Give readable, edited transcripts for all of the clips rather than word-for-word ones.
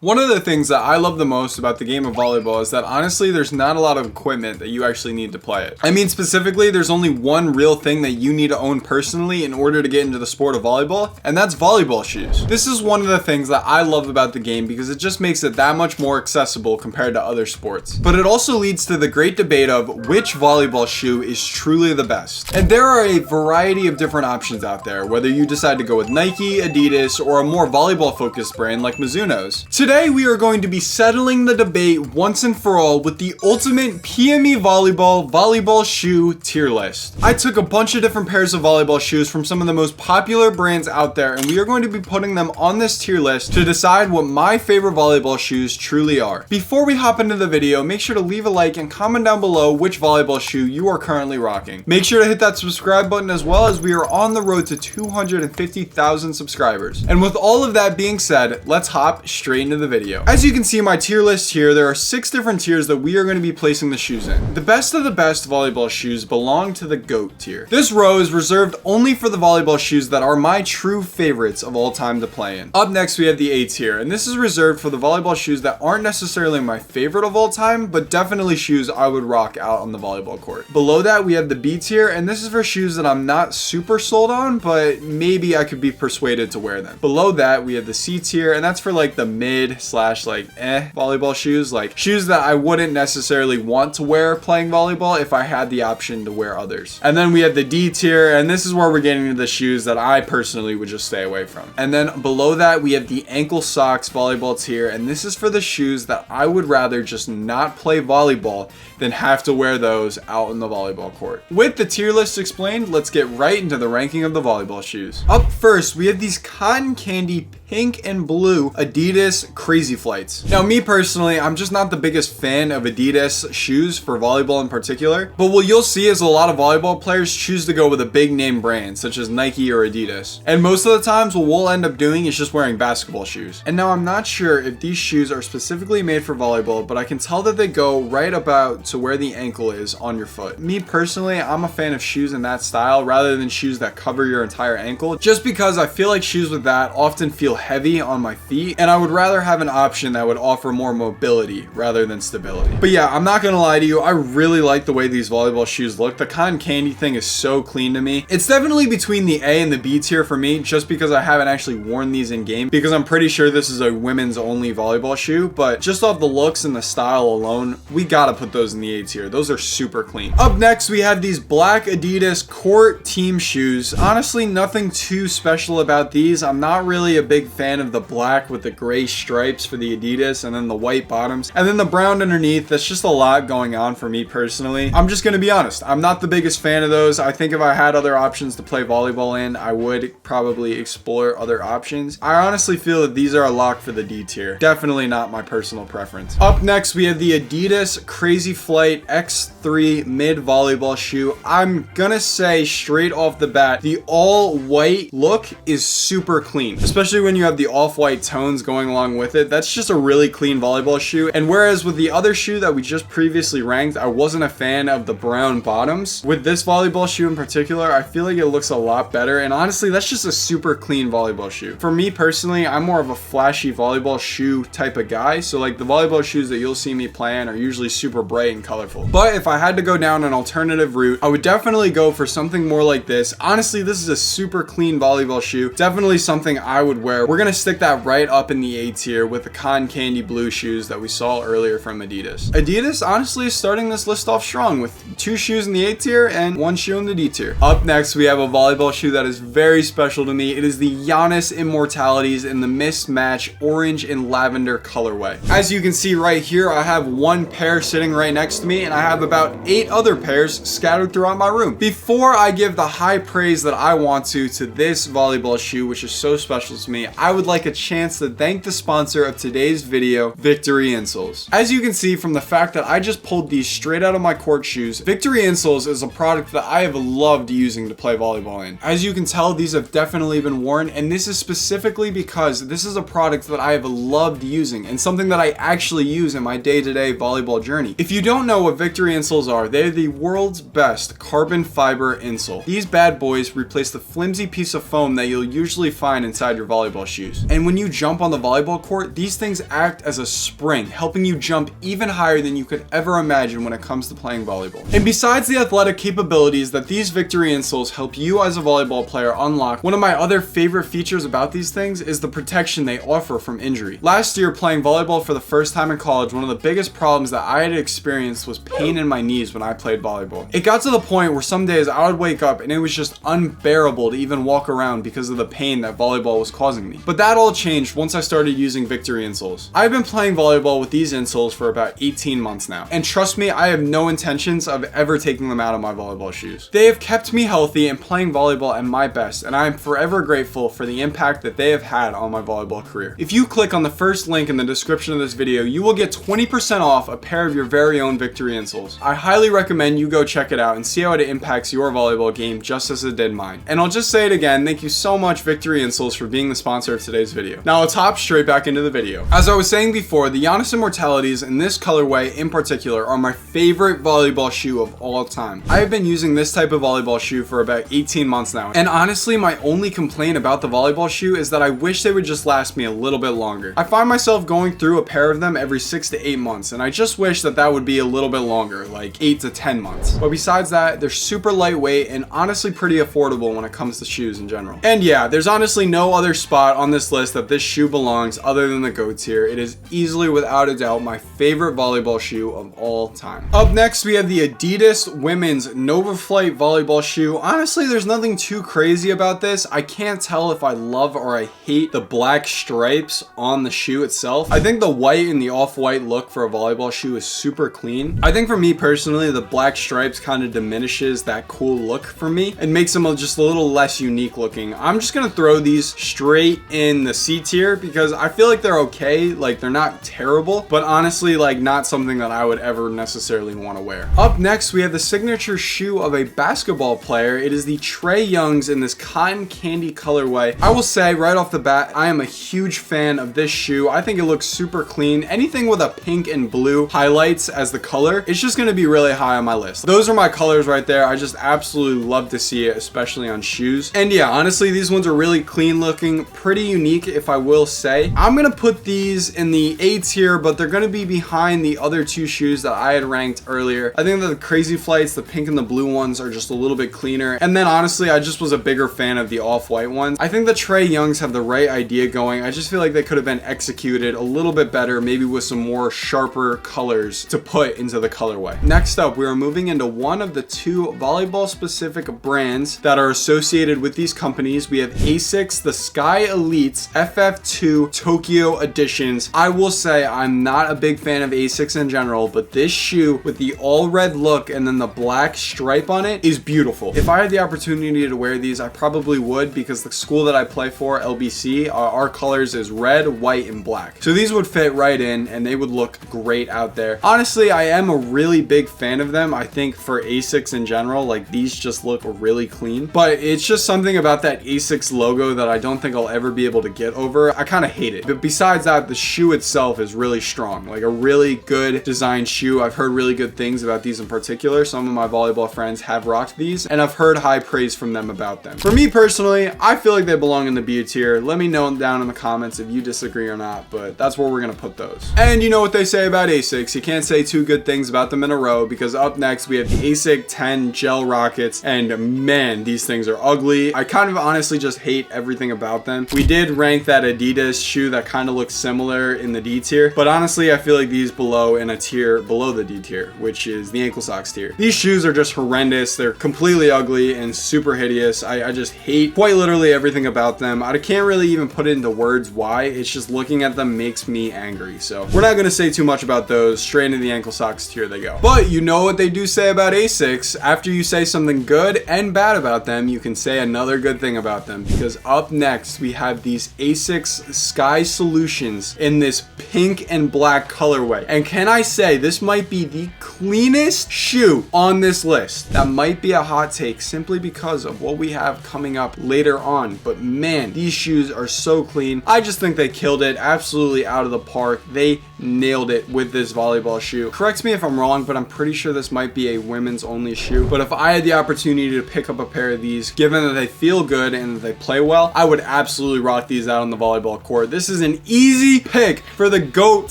One of the things that I love the most about the game of volleyball is that honestly there's not a lot of equipment that you actually need to play it. I mean specifically there's only one real thing that you need to own personally in order to get into the sport of volleyball, and that's volleyball shoes. This is one of the things that I love about the game because it just makes it that much more accessible compared to other sports. But it also leads to the great debate of which volleyball shoe is truly the best. And there are a variety of different options out there, whether you decide to go with Nike, Adidas, or a more volleyball focused brand like Mizuno's. Today we are going to be settling the debate once and for all with the ultimate PME volleyball shoe tier list. I took a bunch of different pairs of volleyball shoes from some of the most popular brands out there, and we are going to be putting them on this tier list to decide what my favorite volleyball shoes truly are. Before we hop into the video, make sure to leave a like and comment down below which volleyball shoe you are currently rocking. Make sure to hit that subscribe button as well, as we are on the road to 250,000 subscribers. And with all of that being said, let's hop straight into the video. As you can see my tier list here, there are 6 different tiers that we are going to be placing the shoes in. The best of the best volleyball shoes belong to the GOAT tier. This row is reserved only for the volleyball shoes that are my true favorites of all time to play in. Up next we have the A tier, and this is reserved for the volleyball shoes that aren't necessarily my favorite of all time, but definitely shoes I would rock out on the volleyball court. Below that we have the B tier, and this is for shoes that I'm not super sold on, but maybe I could be persuaded to wear them. Below that we have the C tier, and that's for like the mid / volleyball shoes, like shoes that I wouldn't necessarily want to wear playing volleyball if I had the option to wear others. And then we have the D tier, and this is where we're getting into the shoes that I personally would just stay away from. And then below that we have the ankle socks volleyball tier, and this is for the shoes that I would rather just not play volleyball than have to wear those out in the volleyball court. With the tier list explained, let's get right into the ranking of the volleyball shoes. Up first we have these cotton candy pink and blue Adidas Crazy Flights. Now me personally, I'm just not the biggest fan of Adidas shoes for volleyball in particular, but what you'll see is a lot of volleyball players choose to go with a big name brand such as Nike or Adidas. And most of the times what we'll end up doing is just wearing basketball shoes. And now I'm not sure if these shoes are specifically made for volleyball, but I can tell that they go right about to where the ankle is on your foot. Me personally, I'm a fan of shoes in that style rather than shoes that cover your entire ankle, just because I feel like shoes with that often feel heavy on my feet, and I would rather have an option that would offer more mobility rather than stability. But yeah, I'm not gonna lie to you, I really like the way these volleyball shoes look. The cotton candy thing is so clean to me. It's definitely between the A and the B tier for me, just because I haven't actually worn these in game, because I'm pretty sure this is a women's only volleyball shoe, but just off the looks and the style alone, we gotta put those in the A tier. Those are super clean. Up next we have these black Adidas court team shoes. Honestly, nothing too special about these. I'm not really a big fan of the black with the gray stripes for the Adidas and then the white bottoms and then the brown underneath. That's just a lot going on for me personally. I'm just gonna be honest, I'm not the biggest fan of those. I think if I had other options to play volleyball in, I would probably explore other options. I honestly feel that these are a lock for the D tier. Definitely not my personal preference. Up next we have the Adidas Crazy Flight X3 mid volleyball shoe. I'm gonna say straight off the bat, the all white look is super clean, especially when you have the off-white tones going along with it. That's just a really clean volleyball shoe. And whereas with the other shoe that we just previously ranked, I wasn't a fan of the brown bottoms, with this volleyball shoe in particular, I feel like it looks a lot better. And honestly, that's just a super clean volleyball shoe. For me personally, I'm more of a flashy volleyball shoe type of guy, so like the volleyball shoes that you'll see me playing are usually super bright and colorful. But if I had to go down an alternative route, I would definitely go for something more like this. Honestly, this is a super clean volleyball shoe, definitely something I would wear. We're gonna stick that right up in the A tier with the cotton candy blue shoes that we saw earlier from Adidas. Adidas honestly is starting this list off strong with 2 shoes in the A tier and 1 shoe in the D tier. Up next we have a volleyball shoe that is very special to me. It is the Giannis Immortalities in the mismatch orange and lavender colorway. As you can see right here, I have 1 pair sitting right next to me, and I have about 8 other pairs scattered throughout my room. Before I give the high praise that I want to this volleyball shoe, which is so special to me, I would like a chance to thank the sponsor of today's video, VKTRY Insoles. As you can see from the fact that I just pulled these straight out of my court shoes, VKTRY Insoles is a product that I have loved using to play volleyball in. As you can tell, these have definitely been worn, and this is specifically because this is a product that I have loved using and something that I actually use in my day-to-day volleyball journey. If you don't know what VKTRY Insoles are, they're the world's best carbon fiber insole. These bad boys replace the flimsy piece of foam that you'll usually find inside your volleyball volleyball shoes. And when you jump on the volleyball court, these things act as a spring, helping you jump even higher than you could ever imagine when it comes to playing volleyball. And besides the athletic capabilities that these VKTRY Insoles help you as a volleyball player unlock, one of my other favorite features about these things is the protection they offer from injury. Last year, playing volleyball for the first time in college, one of the biggest problems that I had experienced was pain in my knees when I played volleyball. It got to the point where some days I would wake up and it was just unbearable to even walk around because of the pain that volleyball was causing me. But that all changed once I started using VKTRY Insoles. I've been playing volleyball with these insoles for about 18 months now. And trust me, I have no intentions of ever taking them out of my volleyball shoes. They have kept me healthy and playing volleyball at my best, and I am forever grateful for the impact that they have had on my volleyball career. If you click on the first link in the description of this video, you will get 20% off a pair of your very own VKTRY Insoles. I highly recommend you go check it out and see how it impacts your volleyball game just as it did mine. And I'll just say it again, thank you so much VKTRY Insoles for being the sponsor of today's video. Now let's hop straight back into the video. As I was saying before, the Giannis Immortalities in this colorway in particular are my favorite volleyball shoe of all time. I have been using this type of volleyball shoe for about 18 months now, and honestly my only complaint about the volleyball shoe is that I wish they would just last me a little bit longer. I find myself going through a pair of them every 6 to 8 months, and I just wish that that would be a little bit longer, like 8 to 10 months. But besides that, they're super lightweight and honestly pretty affordable when it comes to shoes in general. And yeah, there's honestly no other spot on this list that this shoe belongs other than the GOAT tier. It is easily without a doubt my favorite volleyball shoe of all time. Up next, we have the Adidas women's Nova Flight volleyball shoe. Honestly, there's nothing too crazy about this. I can't tell if I love or I hate the black stripes on the shoe itself. I think the white and the off-white look for a volleyball shoe is super clean. I think for me personally, the black stripes kind of diminishes that cool look for me and makes them just a little less unique looking. I'm just gonna throw these straight in the C tier because I feel like they're okay. Like, they're not terrible, but honestly, like, not something that I would ever necessarily want to wear. Up next, we have the signature shoe of a basketball player. It is the Trae Young's in this cotton candy colorway. I will say right off the bat, I am a huge fan of this shoe. I think it looks super clean. Anything with a pink and blue highlights as the color, it's just going to be really high on my list. Those are my colors right there. I just absolutely love to see it, especially on shoes. And yeah, honestly, these ones are really clean looking, pretty unique if I will say. I'm going to put these in the A tier, but they're going to be behind the other two shoes that I had ranked earlier. I think that the Crazy Flights, the pink and the blue ones, are just a little bit cleaner. And then honestly, I just was a bigger fan of the off-white ones. I think the Trae Youngs have the right idea going. I just feel like they could have been executed a little bit better, maybe with some more sharper colors to put into the colorway. Next up, we are moving into one of the two volleyball specific brands that are associated with these companies. We have Asics, the Sky Elites FF2 Tokyo editions. I will say I'm not a big fan of Asics in general, but this shoe with the all red look and then the black stripe on it is beautiful. If I had the opportunity to wear these, I probably would, because the school that I play for, LBC, our colors is red, white, and black. So these would fit right in and they would look great out there. Honestly, I am a really big fan of them. I think for Asics in general, like, these just look really clean, but it's just something about that Asics logo that I don't think I'll ever be able to get over. I kind of hate it. But besides that, the shoe itself is really strong, like a really good designed shoe. I've heard really good things about these in particular. Some of my volleyball friends have rocked these and I've heard high praise from them about them. For me personally, I feel like they belong in the B tier. Let me know down in the comments if you disagree or not, but that's where we're gonna put those. And you know what they say about Asics, you can't say two good things about them in a row, because up next we have the ASIC 10 Gel Rockets, and man, these things are ugly. I kind of honestly just hate everything about them. We did rank that Adidas shoe that kind of looks similar in the D tier, but honestly I feel like these belong in a tier below the D tier, which is the ankle socks tier. These shoes are just horrendous. They're completely ugly and super hideous. I just hate quite literally everything about them. I can't really even put it into words why. It's just looking at them makes me angry. So we're not going to say too much about those. Straight into the ankle socks tier they go. But you know what they do say about Asics. After you say something good and bad about them, you can say another good thing about them, because up next we have these Asics Sky Solutions in this pink and black colorway. And can I say, this might be the cleanest shoe on this list. That might be a hot take simply because of what we have coming up later on, but man, these shoes are so clean. I just think they killed it absolutely out of the park. They nailed it with this volleyball shoe. Correct me if I'm wrong, but I'm pretty sure this might be a women's only shoe. But if I had the opportunity to pick up a pair of these, given that they feel good and that they play well, I would absolutely rock these out on the volleyball court. This is an easy pick for the GOAT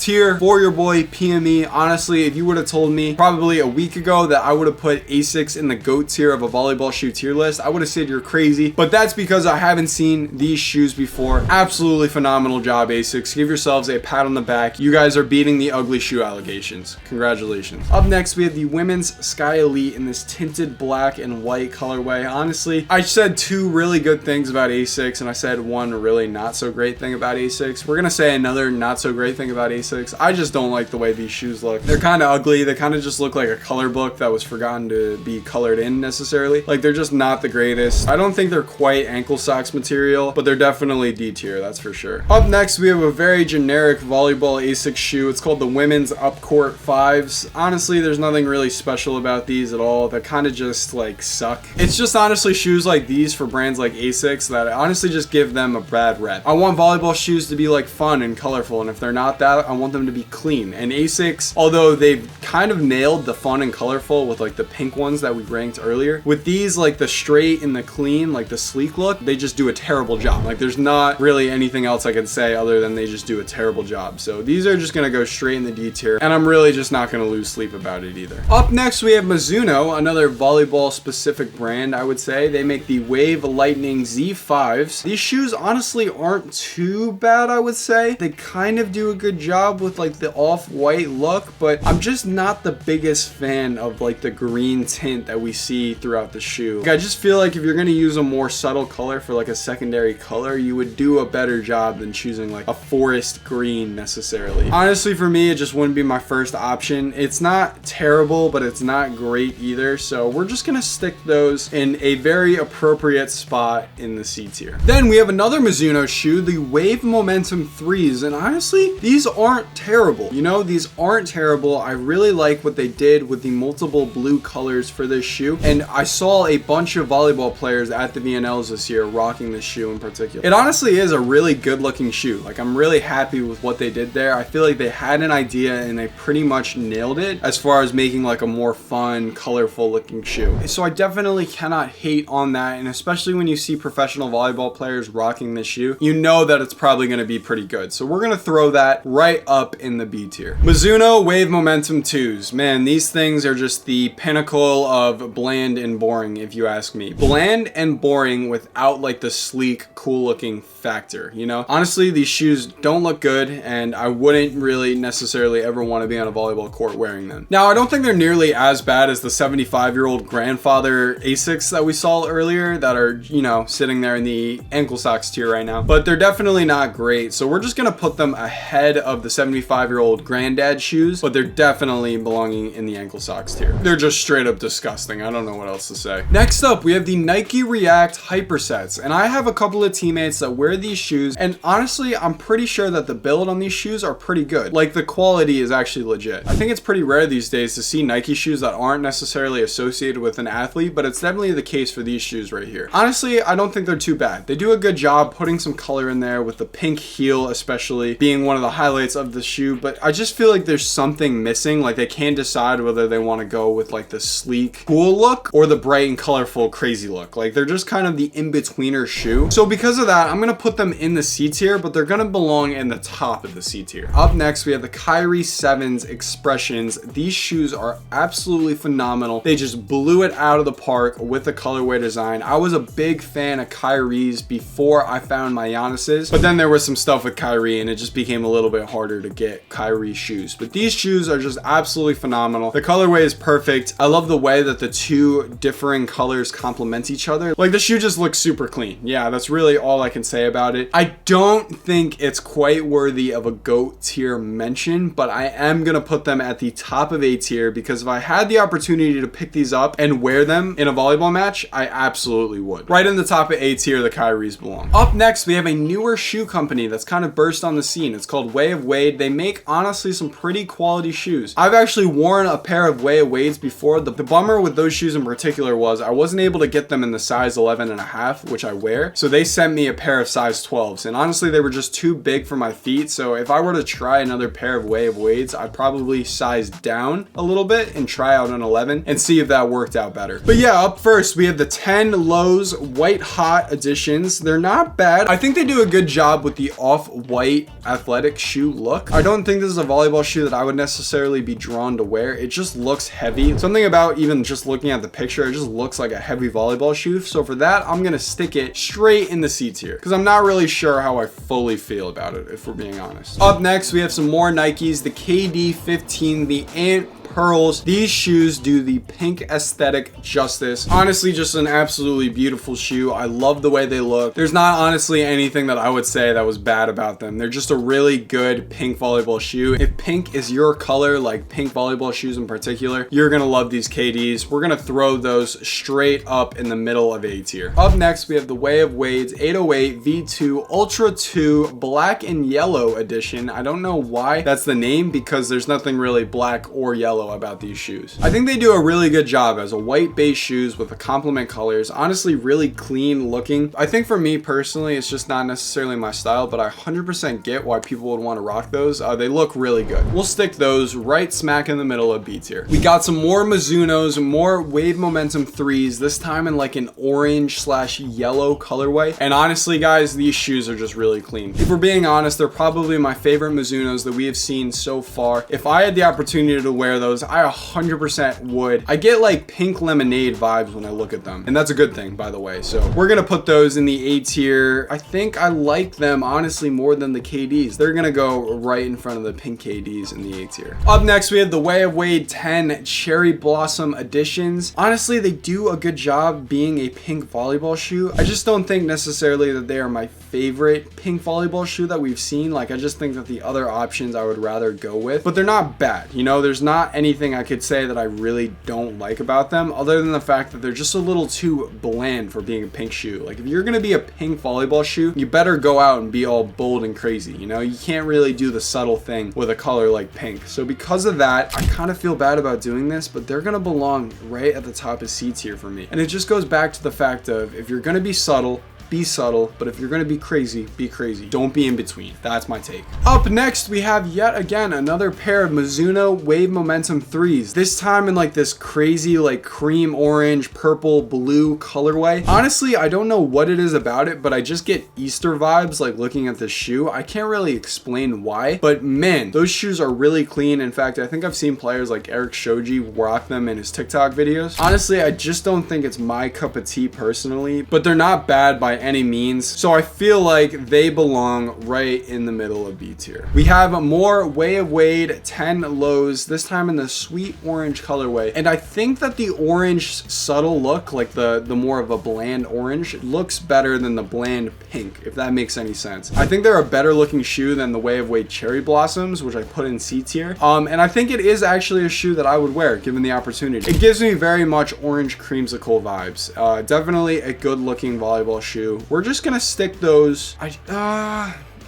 tier for your boy PME. Honestly, if you would have told me probably a week ago that I would have put Asics in the GOAT tier of a volleyball shoe tier list, I would have said you're crazy. But that's because I haven't seen these shoes before. Absolutely phenomenal job, Asics. Give yourselves a pat on the back. You guys are beating the ugly shoe allegations. Congratulations. Up next, we have the women's Sky Elite in this tinted black and white colorway. Honestly, I said two really good things about Asics and I said one really not so great thing about Asics. We're gonna say another not so great thing about Asics. I just don't like the way these shoes look. They're kind of ugly. They kind of just look like a color book that was forgotten to be colored in necessarily. Like, they're just not the greatest. I don't think they're quite ankle socks material, but they're definitely D tier, that's for sure. Up next, we have a very generic volleyball Asics shoe. It's called the women's Upcourt 5s. Honestly, there's nothing really special about these at all. They kind of just like suck. It's just honestly shoes like these for brands like Asics that honestly just give them a bad rep. I want volleyball shoes to be like fun and colorful, and if they're not that, I want them to be clean. And Asics, although they've kind of nailed the fun and colorful with like the pink ones that we ranked earlier, with these like the straight and the clean, like the sleek look, they just do a terrible job. Like, there's not really anything else I could say other than they just do a terrible job. So these are just gonna go straight in the D tier, and I'm really just not gonna lose sleep about it either. Up next, we have Mizuno, another volleyball specific brand, I would say. They make the Wave Lightning Z5s. These shoes honestly aren't too bad, I would say. They kind of do a good job with like the off-white look, but I'm just not the biggest fan of like the green tint that we see throughout the shoe. Like, I just feel like if you're gonna use a more subtle color for like a secondary color, you would do a better job than choosing like a forest green necessarily. Honestly, for me, it just wouldn't be my first option. It's not terrible, but it's not great either. So we're just gonna stick those in a very appropriate spot in the C tier. Then we have another Mizuno shoe, the Wave Momentum 3s. And honestly, these aren't terrible. You know, these aren't terrible. I really like what they did with the multiple blue colors for this shoe. And I saw a bunch of volleyball players at the VNLs this year rocking this shoe in particular. It honestly is a really good looking shoe. Like, I'm really happy with what they did there. I feel like they had an idea and they pretty much nailed it as far as making like a more fun, colorful looking shoe. So I definitely cannot hate on that. And especially when you see professional volleyball players rocking this shoe, you know that it's probably going to be pretty good. So we're going to throw that right up in the B tier. Mizuno Wave Momentum 2s. Man, these things are just the pinnacle of bland and boring, if you ask me. Bland and boring without like the sleek, cool looking factor, you know? Honestly, these shoes don't look good, and I wouldn't really necessarily ever want to be on a volleyball court wearing them. Now, I don't think they're nearly as bad as the 75-year-old grandfather Asics that we saw earlier that are, you know, sitting there in the ankle socks tier right now, but they're definitely not great. So we're just gonna put them ahead of the 75-year-old granddad shoes, but they're definitely belonging in the ankle socks tier. They're just straight up disgusting. I don't know what else to say. Next up, we have the Nike React Hypersets, and I have a couple of teammates that wear these shoes, and honestly, I'm pretty sure that the build on these shoes are pretty good. Like, the quality is actually legit. I think it's pretty rare these days to see Nike shoes that aren't necessarily associated with an athlete, but it's definitely the case for these shoes right here. Honestly, I don't think they're too bad. They do a good job putting some color in there, with the pink heel especially being one of the highlights of the shoe, but I just feel like there's something missing. Like, they can't decide whether they want to go with like the sleek, cool look or the bright and colorful, crazy look. Like, they're just kind of the in-betweener shoe. So because of that, I'm gonna put them in the C tier, but they're gonna belong in the top of the C tier. Up next, we have the KTRY 7s Expressions. These shoes are absolutely phenomenal. They just blew it out of the park with the colorway design. I was a big fan of KTRY's before I found my Giannis's, but then there was some stuff with KTRY and it just became a little bit harder to get KTRY shoes. But these shoes are just absolutely phenomenal. The colorway is perfect. I love the way that the two differing colors complement each other. Like, the shoe just looks super clean. Yeah, that's really all I can say about it. I don't think it's quite worthy of a GOAT tier mention, but I am gonna put them at the top of A tier because if I had the opportunity to pick these up and wear them in a volleyball match, I absolutely would. Right in the top of A tier, the KTRY's belong. Up next, we have a newer shoe company that's kind of burst on the scene. It's called Way of Wade. They make honestly some pretty quality shoes. I've actually worn a pair of Way of Wades before. The bummer with those shoes in particular was I wasn't able to get them in the size 11.5, which I wear. So they sent me a pair of size 12s, and honestly, they were just too big for my feet. So if I were to try try another pair of Way of Wades, I'd probably size down a little bit and try out an 11 and see if that worked out better. But yeah, up first we have the 10 Lowe's White Hot editions. They're not bad. I think they do a good job with the off-white athletic shoe look. I don't think this is a volleyball shoe that I would necessarily be drawn to wear. It just looks heavy. Something about even just looking at the picture, it just looks like a heavy volleyball shoe. So for that, I'm gonna stick it straight in the C tier because I'm not really sure how I fully feel about it, if we're being honest. Up next, we have some more Nikes, the KD15, the Ant Pearls. These shoes do the pink aesthetic justice. Honestly, just an absolutely beautiful shoe. I love the way they look. There's not honestly anything that I would say that was bad about them. They're just a really good pink volleyball shoe. If pink is your color, like pink volleyball shoes in particular, you're gonna love these KDs. We're gonna throw those straight up in the middle of A tier. Up next, we have the Way of Wades 808 V2 Ultra 2 Black and Yellow edition. I don't know why that's the name because there's nothing really black or yellow about these shoes. I think they do a really good job as a white base shoes with the complement colors. Honestly, really clean looking. I think for me personally, it's just not necessarily my style, but I 100% get why people would want to rock those. They look really good. We'll stick those right smack in the middle of B tier. We got some more Mizunos, more Wave Momentum 3s, this time in like an orange/yellow colorway. And honestly, guys, these shoes are just really clean. If we're being honest, they're probably my favorite Mizunos that we have seen so far. If I had the opportunity to wear those, I 100% would. I get like pink lemonade vibes when I look at them, and that's a good thing, by the way. So we're gonna put those in the A tier. I think I like them honestly more than the KDs. They're gonna go right in front of the pink KDs in the A tier. Up next, we have the Way of Wade 10 Cherry Blossom editions. Honestly, they do a good job being a pink volleyball shoe. I just don't think necessarily that they are my favorite pink volleyball shoe that we've seen. Like, I just think that the other options I would rather go with, but they're not bad. You know, there's not anything I could say that I really don't like about them other than the fact that they're just a little too bland for being a pink shoe. Like, if you're gonna be a pink volleyball shoe, you better go out and be all bold and crazy. You know, you can't really do the subtle thing with a color like pink. So because of that, I kind of feel bad about doing this, but they're gonna belong right at the top of C tier for me. And it just goes back to the fact of, if you're gonna be subtle, be subtle, but if you're gonna be crazy, be crazy. Don't be in between. That's my take. Up next, we have yet again another pair of Mizuno Wave Momentum 3s. This time in like this crazy like cream orange, purple, blue colorway. Honestly, I don't know what it is about it, but I just get Easter vibes like looking at this shoe. I can't really explain why, but man, those shoes are really clean. In fact, I think I've seen players like Eric Shoji rock them in his TikTok videos. Honestly, I just don't think it's my cup of tea personally, but they're not bad by any means. So I feel like they belong right in the middle of B tier. We have more Way of Wade 10 Lows, this time in the sweet orange colorway. And I think that the orange subtle look, like the more of a bland orange, looks better than the bland pink, if that makes any sense. I think they're a better looking shoe than the Way of Wade Cherry Blossoms, which I put in C tier. And I think it is actually a shoe that I would wear given the opportunity. It gives me very much orange creamsicle vibes. Definitely a good looking volleyball shoe. We're just gonna stick those.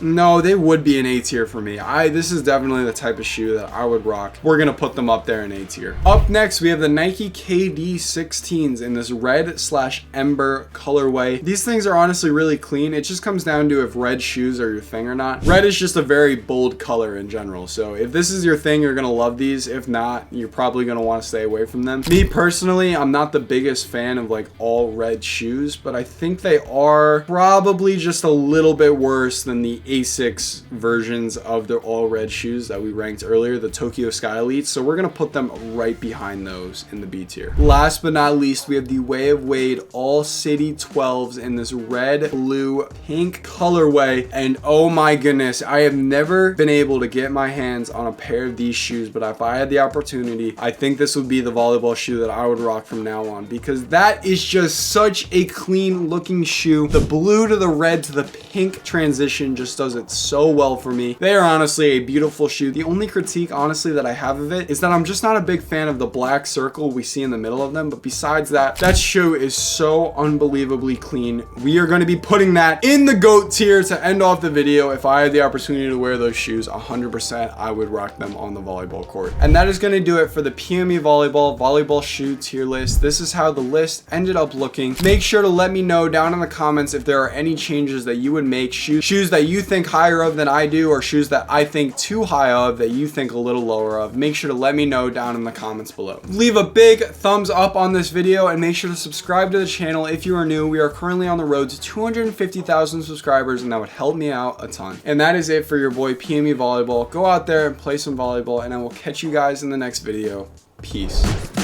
No, they would be an A tier for me. This is definitely the type of shoe that I would rock. We're gonna put them up there in A tier. Up next, we have the Nike KD16s in this red/ember colorway. These things are honestly really clean. It just comes down to if red shoes are your thing or not. Red is just a very bold color in general. So if this is your thing, you're gonna love these. If not, you're probably gonna want to stay away from them. Me personally, I'm not the biggest fan of like all red shoes, but I think they are probably just a little bit worse than the Asics versions of the all red shoes that we ranked earlier, the Tokyo Sky Elites. So we're gonna put them right behind those in the B tier. Last but not least, we have the Way of Wade All City 12s in this red, blue, pink colorway. And oh my goodness, I have never been able to get my hands on a pair of these shoes, but if I had the opportunity, I think this would be the volleyball shoe that I would rock from now on, because that is just such a clean looking shoe. The blue to the red to the pink transition just does it so well for me. They are honestly a beautiful shoe. The only critique honestly that I have of it is that I'm just not a big fan of the black circle we see in the middle of them, but besides that, that shoe is so unbelievably clean. We are going to be putting that in the GOAT tier to end off the video. If I had the opportunity to wear those shoes, 100% I would rock them on the volleyball court. And that is going to do it for the PME volleyball shoe tier list. This is how the list ended up looking. Make sure to let me know down in the comments if there are any changes that you would make, shoes that you think higher of than I do, or shoes that I think too high of that you think a little lower of, make sure to let me know down in the comments below. Leave a big thumbs up on this video and make sure to subscribe to the channel if you are new. We are currently on the road to 250,000 subscribers, and that would help me out a ton. And that is it for your boy PME Volleyball. Go out there and play some volleyball, and I will catch you guys in the next video. Peace.